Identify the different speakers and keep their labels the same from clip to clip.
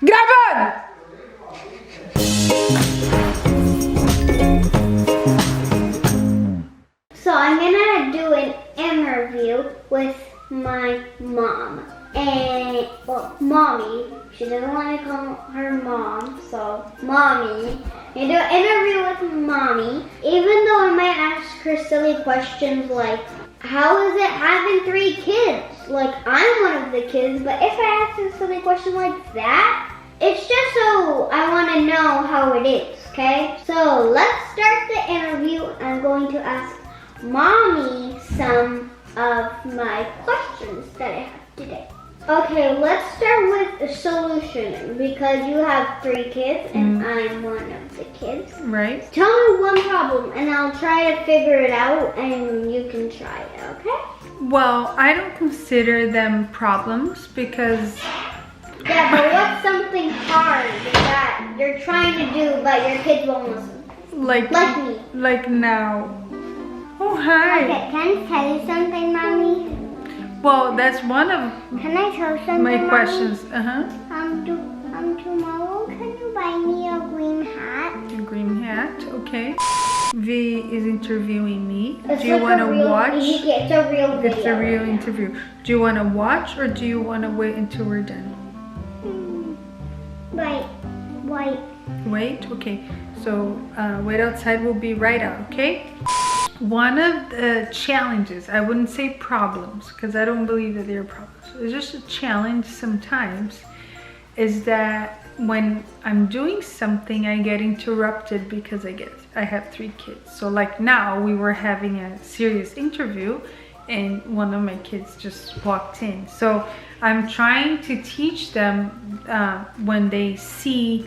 Speaker 1: Gravando!
Speaker 2: So I'm gonna do an interview with my mom. And, well, mommy. She doesn't want to call her mom, so mommy. I'm gonna do an interview with mommy. Even though I might ask her silly questions like, how is it having 3 kids? Like, I'm one of the kids, but if I ask a silly question like that, it's just so I want to know how it is, okay? So let's start the interview. I'm going to ask mommy some of my questions that I have today. Okay, let's start with the solution because you have 3 kids and I'm one of the kids.
Speaker 1: Right.
Speaker 2: Tell me one problem and I'll try to figure it out and you can try it, okay?
Speaker 1: Well, I don't consider them problems because...
Speaker 2: Yeah, but what's something hard that you're trying to do but your kids won't listen?
Speaker 1: Like
Speaker 2: me.
Speaker 1: Like now. Oh, hi.
Speaker 2: Okay, can I tell you something, Mommy?
Speaker 1: Well, that's one of
Speaker 2: Can I tell you something,
Speaker 1: my
Speaker 2: Mommy?
Speaker 1: questions.
Speaker 2: Tomorrow, can you buy me a green hat?
Speaker 1: A green hat, okay. V is interviewing me.
Speaker 2: It's
Speaker 1: Do you
Speaker 2: like
Speaker 1: want
Speaker 2: a
Speaker 1: to
Speaker 2: real-
Speaker 1: watch?
Speaker 2: It's a real video.
Speaker 1: It's a real
Speaker 2: right now.
Speaker 1: interview. Do you want to watch or do you want to wait until we're done?
Speaker 2: Right.
Speaker 1: Wait, okay. So wait outside, we'll be right out, okay? One of the challenges, I wouldn't say problems, because I don't believe that they're problems. It's just a challenge sometimes, is that when I'm doing something, I get interrupted because I have 3 kids. So like now, we were having a serious interview, and one of my kids just walked in. So I'm trying to teach them when they see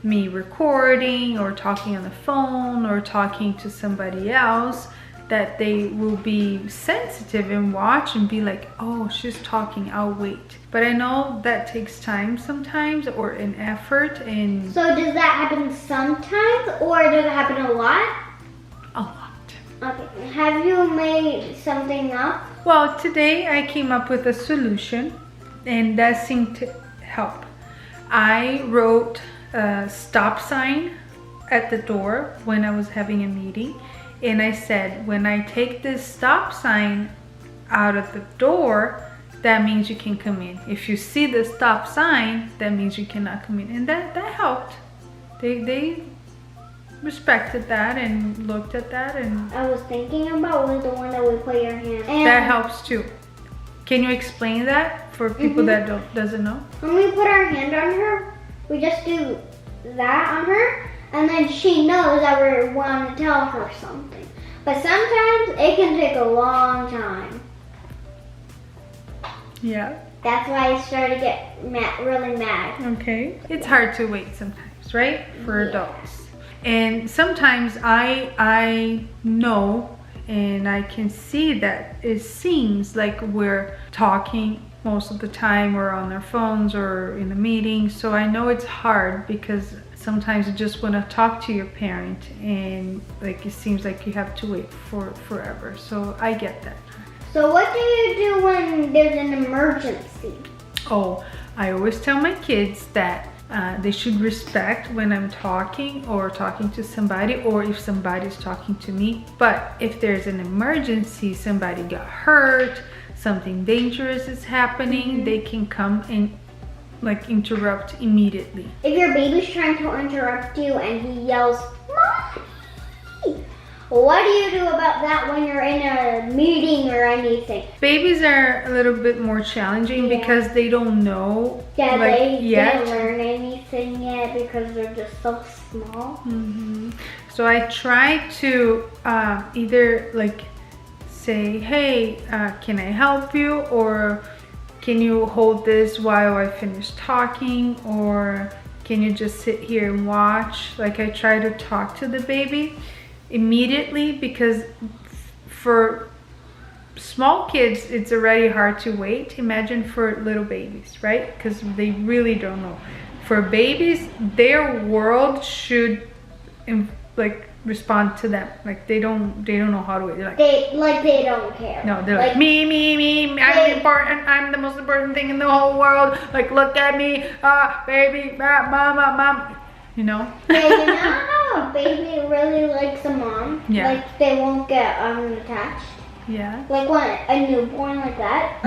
Speaker 1: me recording or talking on the phone or talking to somebody else, that they will be sensitive and watch and be like, oh, she's talking, I'll wait. But I know that takes time sometimes or an effort. And
Speaker 2: So does that happen sometimes or does it happen a lot?
Speaker 1: a lot.
Speaker 2: Okay. Have you made something up?
Speaker 1: Well, today I came up with a solution and that seemed to help. I wrote a stop sign at the door when I was having a meeting, and I said, when I take this stop sign out of the door, that means you can come in. If you see the stop sign, that means you cannot come in. And that helped. They respected that and looked at that, and
Speaker 2: I was thinking about was the one that we put your hand. And
Speaker 1: that helps too. Can you explain that for people that doesn't know?
Speaker 2: when we put our hand on her, we just do that on her, and then she knows that we want to tell her something. But sometimes it can take a long time.
Speaker 1: Yeah.
Speaker 2: That's why I started to get really mad.
Speaker 1: Okay. It's hard to wait sometimes, right? For
Speaker 2: Yeah.
Speaker 1: adults. And sometimes I know and I can see that it seems like we're talking most of the time or on our phones or in a meeting. So I know it's hard because sometimes you just want to talk to your parent and like it seems like you have to wait for forever. So I get that.
Speaker 2: So what do you do when there's an emergency?
Speaker 1: Oh, I always tell my kids that they should respect when I'm talking or talking to somebody, or if somebody's talking to me. But if there's an emergency, somebody got hurt, something dangerous is happening, they can come and like interrupt immediately.
Speaker 2: If your baby's trying to interrupt you and he yells, "Mommy!" What do you do about that when you're in a meeting or anything?
Speaker 1: Babies are a little bit more challenging because they don't know
Speaker 2: Yeah,
Speaker 1: like,
Speaker 2: they
Speaker 1: yet.
Speaker 2: didn't learn anything yet because they're just so small.
Speaker 1: So I try to either like say, hey, can I help you? Or can you hold this while I finish talking? Or can you just sit here and watch? Like I try to talk to the baby immediately, because for small kids it's already hard to wait. Imagine for little babies, right? Because they really don't know. For babies, their world should like respond to them. Like they don't know how to wait.
Speaker 2: They don't care.
Speaker 1: No, they're like me. I'm important. I'm the most important thing in the whole world. Like look at me, baby, mom. You know?
Speaker 2: Yeah, you know how a baby really likes a mom?
Speaker 1: Yeah.
Speaker 2: Like they won't get unattached.
Speaker 1: Yeah.
Speaker 2: Like when a newborn like that.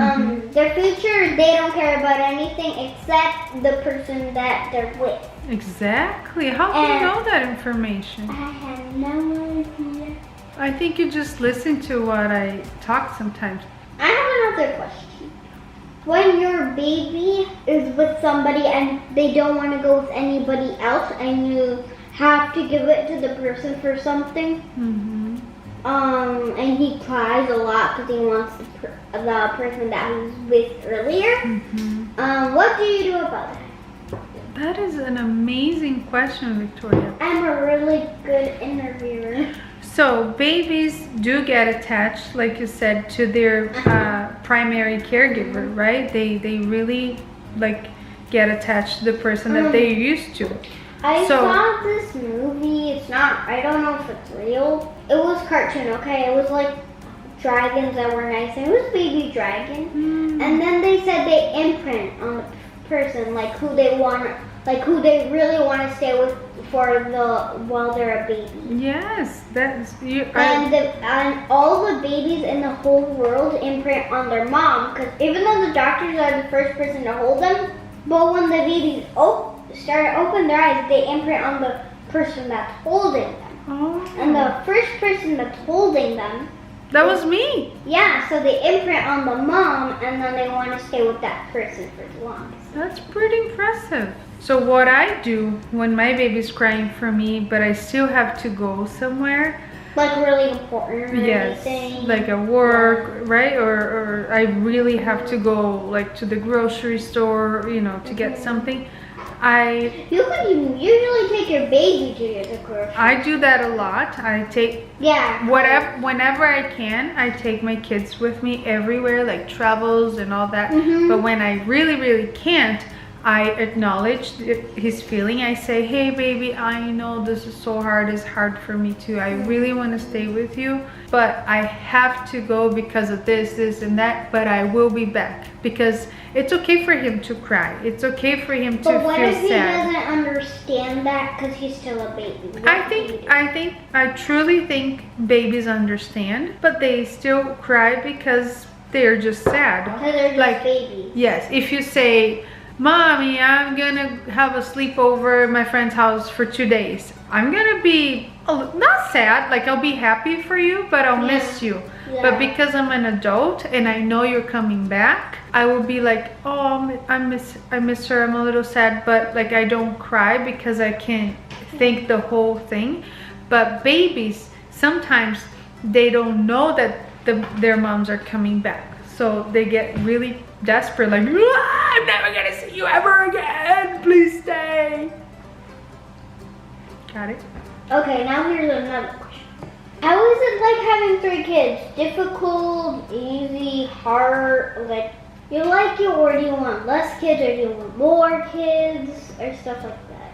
Speaker 2: Their future, they don't care about anything except the person that they're with.
Speaker 1: Exactly. How do you know that information?
Speaker 2: I have no idea.
Speaker 1: I think you just listen to what I talk sometimes.
Speaker 2: I have another question. When your baby is with somebody and they don't want to go with anybody else and you have to give it to the person for something, and he cries a lot because he wants the person that he was with earlier, what do you do about that?
Speaker 1: That is an amazing question, Victoria.
Speaker 2: I'm a really good interviewer.
Speaker 1: So babies do get attached, like you said, to their primary caregiver, right? They really like get attached to the person that they're used to.
Speaker 2: I saw this movie. I don't know if it's real. It was cartoon, okay? It was like dragons that were nice. And it was baby dragon. And then they said they imprint on the person, like who they really want to stay with while they're a baby.
Speaker 1: Yes, that's you.
Speaker 2: And all the babies in the whole world imprint on their mom, because even though the doctors are the first person to hold them, but when the babies start to open their eyes, they imprint on the person that's holding them.
Speaker 1: Oh.
Speaker 2: And the first person that's holding them,
Speaker 1: that was me.
Speaker 2: Yeah, so they imprint on the mom, and then they want to stay with that person for the longest.
Speaker 1: That's pretty impressive. So what I do when my baby's crying for me, but I still have to go somewhere.
Speaker 2: Like really important or
Speaker 1: yes,
Speaker 2: anything.
Speaker 1: like at work, right? Or I really have to go like to the grocery store, you know, to get something.
Speaker 2: You can usually take your baby to the grocery store.
Speaker 1: I do that a lot. I take whenever I can, I take my kids with me everywhere, like travels and all that. But when I really can't, I acknowledge his feeling. I say, hey baby, I know this is so hard. It's hard for me too. I really want to stay with you, but I have to go because of this and that, but I will be back. Because it's okay for him to cry. It's okay for him to feel sad.
Speaker 2: But what if he doesn't understand that because he's still a baby?
Speaker 1: I truly think babies understand, but they still cry because they're just sad.
Speaker 2: Because they're just babies.
Speaker 1: Yes, if you say, Mommy, I'm gonna have a sleepover at my friend's house for 2 days. I'm gonna be not sad, like I'll be happy for you, but I'll miss you. But because I'm an adult and I know you're coming back, I will be like, oh, I miss her. I'm a little sad, but like I don't cry because I can't think the whole thing. But babies, sometimes they don't know that their moms are coming back. So they get really desperate, like, I'm never gonna see you ever again. Please stay. Got it?
Speaker 2: Okay, now here's another question. How is it like having 3 kids? Difficult, easy, hard? Like, you like it, or do you want less kids, or do you want more kids, or stuff like that?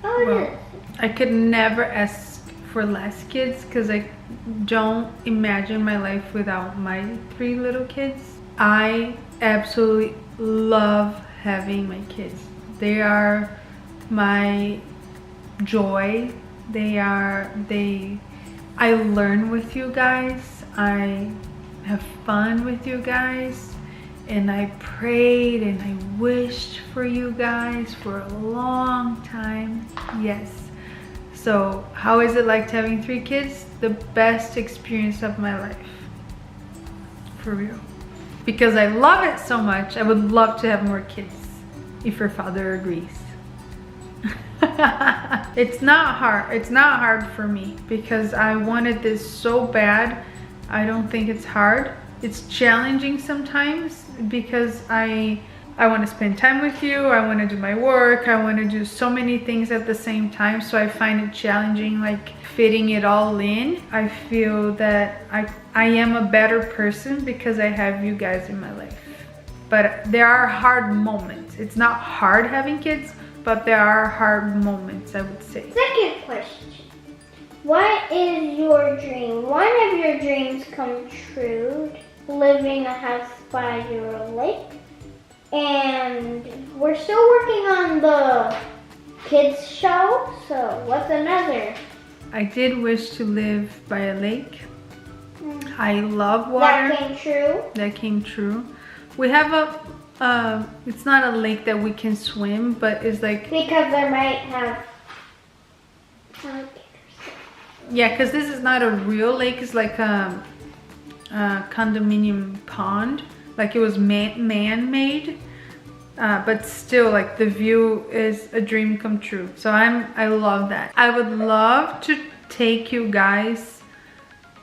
Speaker 2: How it is?
Speaker 1: I could never ask for less kids because I don't imagine my life without my 3 little kids. I absolutely love having my kids. They are my joy. I learn with you guys. I have fun with you guys. And I prayed and I wished for you guys for a long time. Yes. So how is it like having 3 kids? The best experience of my life. For real. Because I love it so much, I would love to have more kids. If your father agrees. It's not hard. It's not hard for me because I wanted this so bad. I don't think it's hard. It's challenging sometimes because I want to spend time with you. I want to do my work. I want to do so many things at the same time. So I find it challenging, like fitting it all in. I feel that I am a better person because I have you guys in my life. But there are hard moments. It's not hard having kids, but there are hard moments, I would say.
Speaker 2: Second question. what is your dream? One of your dreams come true, living in a house by your lake. And we're still working on the kids show, so what's another?
Speaker 1: I did wish to live by a lake. I love water.
Speaker 2: That came true?
Speaker 1: That came true. We have it's not a lake that we can swim, but it's like...
Speaker 2: Because they might have...
Speaker 1: Yeah, because this is not a real lake. It's like a condominium pond. Like it was man-made. But still, like the view is a dream come true. So I love that. I would love to take you guys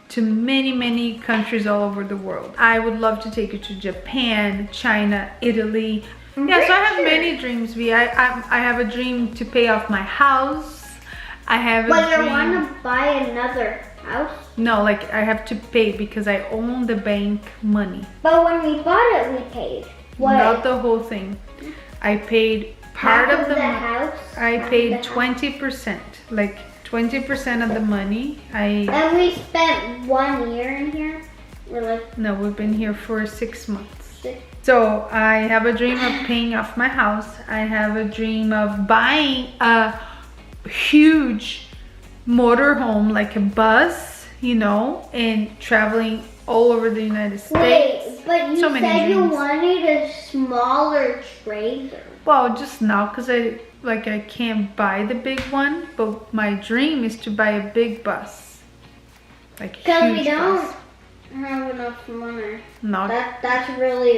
Speaker 1: to many countries all over the world. I would love to take you to Japan, China, Italy. Yeah, so I have many dreams, V. I have a dream to pay off my house. I have a dream.
Speaker 2: But you want to buy another house?
Speaker 1: No, like I have to pay because I own the bank money.
Speaker 2: But when we bought it, we paid. What?
Speaker 1: Not the whole thing. I paid part of the
Speaker 2: house.
Speaker 1: I paid 20%, like 20% of the money.
Speaker 2: And we spent 1 year in here. We're like,
Speaker 1: no, we've been here for 6 months. So I have a dream of paying off my house. I have a dream of buying a huge motorhome, like a bus, you know, and traveling all over the United States.
Speaker 2: Wait, but you
Speaker 1: so
Speaker 2: said you wanted a smaller trailer.
Speaker 1: Well, just now, because I can't buy the big one, but my dream is to buy a big bus. Like a huge
Speaker 2: Because we don't
Speaker 1: bus.
Speaker 2: have enough money.
Speaker 1: No.
Speaker 2: That's really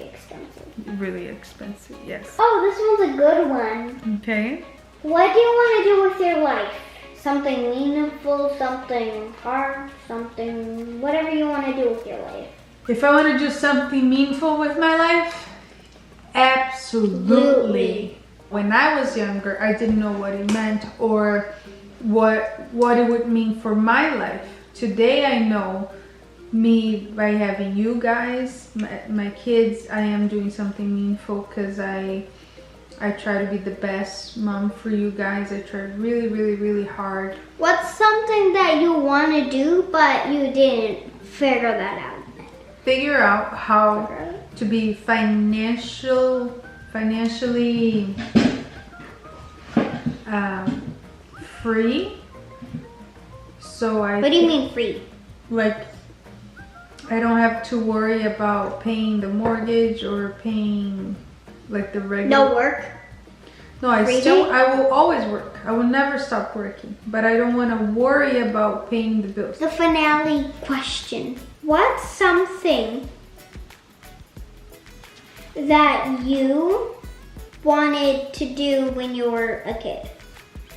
Speaker 2: expensive.
Speaker 1: Really expensive, yes.
Speaker 2: Oh, this one's a good one.
Speaker 1: Okay.
Speaker 2: What do you want to do with your life? Something meaningful, something hard, something, whatever you want to do with your life.
Speaker 1: If I want to do something meaningful with my life, absolutely. When I was younger, I didn't know what it meant or what it would mean for my life. Today I know me by having you guys, my kids, I am doing something meaningful because I try to be the best mom for you guys. I try really hard.
Speaker 2: What's something that you want to do but you didn't figure that out?
Speaker 1: Figure out how to be financially free. So
Speaker 2: What do you mean free?
Speaker 1: Like I don't have to worry about paying the mortgage or paying like the regular.
Speaker 2: No work?
Speaker 1: No, I will always work. I will never stop working, but I don't want to worry about paying the bills.
Speaker 2: The finale question. What's something that you wanted to do when you were a kid?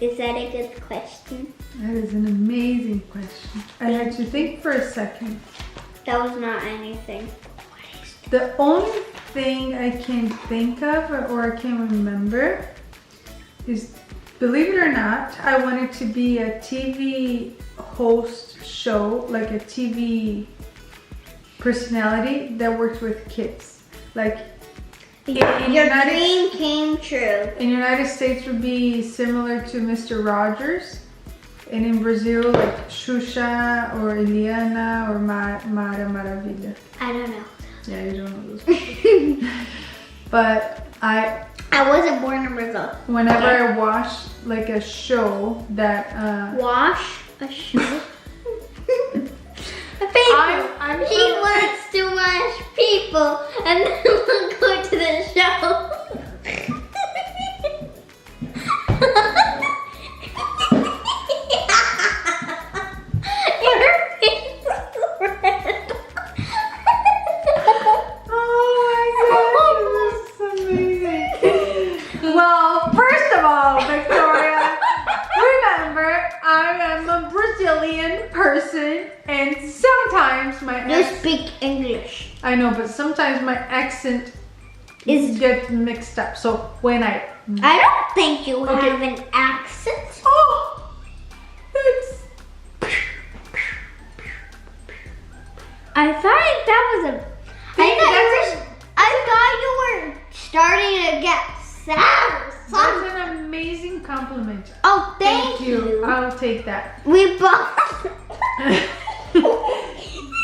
Speaker 2: Is that a good question?
Speaker 1: That is an amazing question. I had to think for a second.
Speaker 2: That was not anything.
Speaker 1: The only thing I can think of or I can remember is, believe it or not, I wanted to be a TV host show, like a TV personality that works with kids. Like
Speaker 2: your dream came true.
Speaker 1: In the United States would be similar to Mr. Rogers. And in Brazil, like Xuxa or Eliana or Mara Maravilha.
Speaker 2: I don't know.
Speaker 1: Yeah, you don't know those people. But I
Speaker 2: wasn't born in Brazil.
Speaker 1: Whenever I watch like a show that
Speaker 2: wash a show. He wants to wash people and then we'll go to the show. Speak English.
Speaker 1: I know, but sometimes my accent gets mixed up. So when I
Speaker 2: don't think you have an accent.
Speaker 1: Oh, it's.
Speaker 2: I thought that was a. I thought you were starting to get sad or something.
Speaker 1: That's an amazing compliment.
Speaker 2: Oh, thank you.
Speaker 1: I'll take that.
Speaker 2: We both.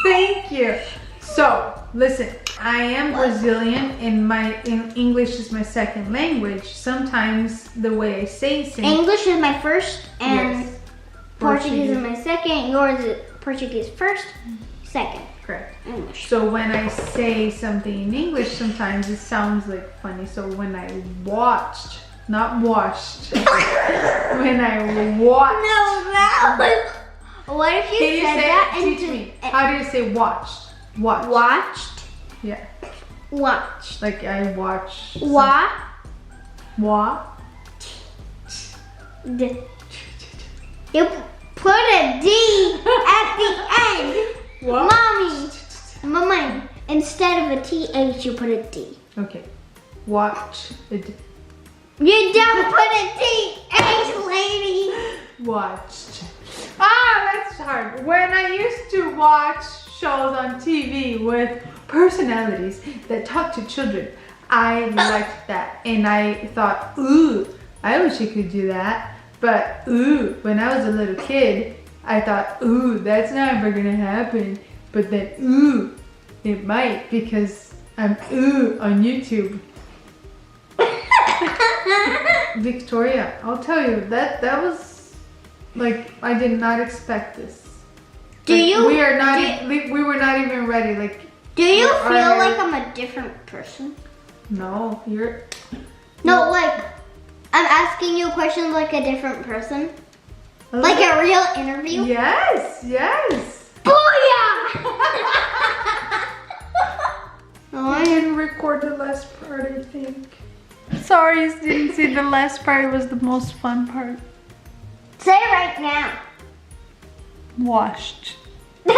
Speaker 1: Thank you. So, listen, I am Brazilian and English is my second language. Sometimes the way I say things.
Speaker 2: English is my first and
Speaker 1: Yes.
Speaker 2: Portuguese is my second. Yours is Portuguese first, second.
Speaker 1: Correct.
Speaker 2: English.
Speaker 1: So when I say something in English, sometimes it sounds like funny. So when I watched, not watched, when I watched.
Speaker 2: No, that was. What if you said that
Speaker 1: teach me. How do you say watched? Watched.
Speaker 2: Watched.
Speaker 1: Yeah.
Speaker 2: Watched.
Speaker 1: Like I watched.
Speaker 2: You put a D at the end.
Speaker 1: What?
Speaker 2: Mommy. Instead of a TH, you put a D.
Speaker 1: Okay. Watch it.
Speaker 2: You don't put a TH, lady.
Speaker 1: Watched. Ah, that's hard. When I used to watch shows on TV with personalities that talk to children, I liked that. And I thought, ooh, I wish I could do that. But ooh, when I was a little kid, I thought, ooh, that's never gonna happen. But then, ooh, it might because I'm ooh on YouTube. Victoria, I'll tell you, that was like, I did not expect this. We were not even ready. Like,
Speaker 2: do you feel like I'm a different person?
Speaker 1: No,
Speaker 2: No, like I'm asking you questions like a different person, like a real interview.
Speaker 1: Yes.
Speaker 2: Booyah!
Speaker 1: Oh, I didn't record the last part, I think. Sorry, you didn't see the last part. It was the most fun part.
Speaker 2: Say it right now.
Speaker 1: Watched.
Speaker 2: So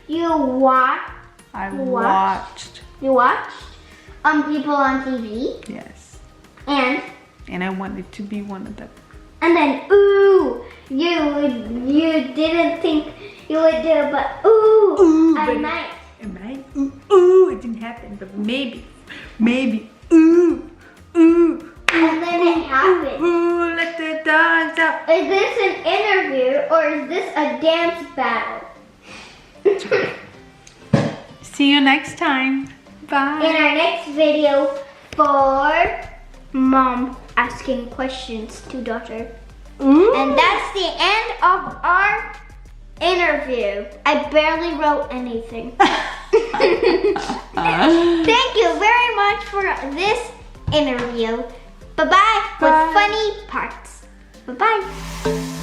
Speaker 2: you watched.
Speaker 1: I watched.
Speaker 2: You watched people on TV.
Speaker 1: Yes.
Speaker 2: And
Speaker 1: I wanted to be one of them.
Speaker 2: And then ooh, you didn't think you would do it, but ooh, I might.
Speaker 1: It might. Ooh, it didn't happen, but maybe, ooh.
Speaker 2: And then it happened.
Speaker 1: Ooh, let the dance out.
Speaker 2: Is this an interview or is this a dance battle?
Speaker 1: See you next time. Bye.
Speaker 2: In our next video for mom asking questions to daughter.
Speaker 1: Ooh.
Speaker 2: And that's the end of our interview. I barely wrote anything. Thank you very much for this interview. Bye-bye with funny parts. Bye-bye.